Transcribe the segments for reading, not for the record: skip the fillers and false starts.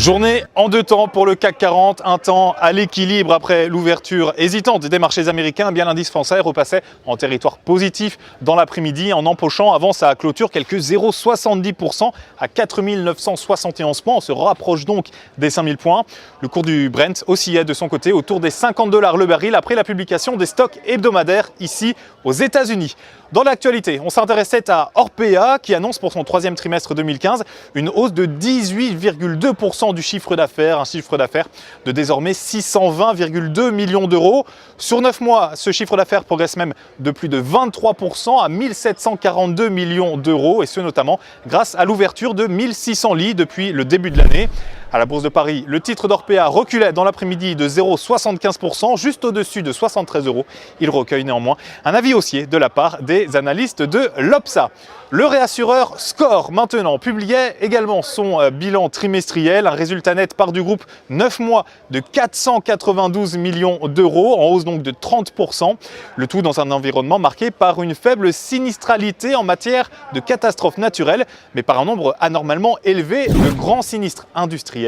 Journée en deux temps pour le CAC 40, un temps à l'équilibre après l'ouverture hésitante des marchés américains. Bien l'indice français repassait en territoire positif dans l'après-midi en empochant avant sa clôture quelques 0,70% à 4 971 points. On se rapproche donc des 5000 points. Le cours du Brent oscillait de son côté autour des $50 le baril après la publication des stocks hebdomadaires ici aux États-Unis. Dans l'actualité, on s'intéressait à Orpea qui annonce pour son troisième trimestre 2015 une hausse de 18,2% du chiffre d'affaires, un chiffre d'affaires de désormais 620,2 millions d'euros. Sur 9 mois, ce chiffre d'affaires progresse même de plus de 23% à 1742 millions d'euros et ce notamment grâce à l'ouverture de 1600 lits depuis le début de l'année. À la Bourse de Paris, le titre d'Orpea reculait dans l'après-midi de 0,75%, juste au-dessus de 73 euros. Il recueille néanmoins un avis haussier de la part des analystes de l'Opsa. Le réassureur Score, maintenant, publiait également son bilan trimestriel, un résultat net part du groupe 9 mois de 492 millions d'euros, en hausse donc de 30%. Le tout dans un environnement marqué par une faible sinistralité en matière de catastrophes naturelles, mais par un nombre anormalement élevé de grands sinistres industriels.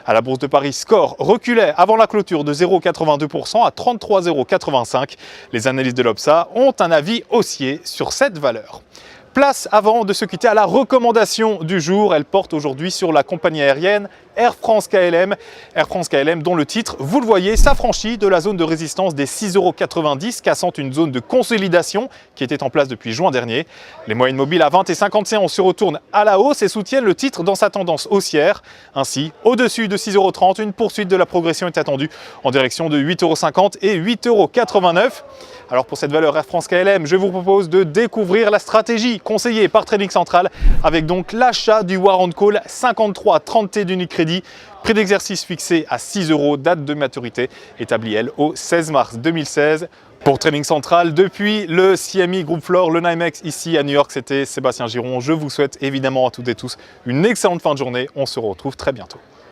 À la Bourse de Paris, Score reculait avant la clôture de 0,82% à 33,85 €. Les analystes de l'Opsa ont un avis haussier sur cette valeur. Place avant de se quitter à la recommandation du jour. Elle porte aujourd'hui sur la compagnie aérienne Air France KLM. Air France KLM dont le titre, vous le voyez, s'affranchit de la zone de résistance des 6,90 €, cassant une zone de consolidation qui était en place depuis juin dernier. Les moyennes mobiles à 20 et 50 séances se retournent à la hausse et soutiennent le titre dans sa tendance haussière. Ainsi, au-dessus de 6,30 €, une poursuite de la progression est attendue en direction de 8,50 € et 8,89 €. Alors pour cette valeur Air France KLM, je vous propose de découvrir la stratégie conseillée par Trading Central avec donc l'achat du Warrant Call 5330T d'Unicredit. Prix d'exercice fixé à 6 €, date de maturité établie elle au 16 mars 2016. Pour Trading Central, depuis le CME Group Floor, le NYMEX ici à New York, c'était Sébastien Giron. Je vous souhaite évidemment à toutes et tous une excellente fin de journée. On se retrouve très bientôt.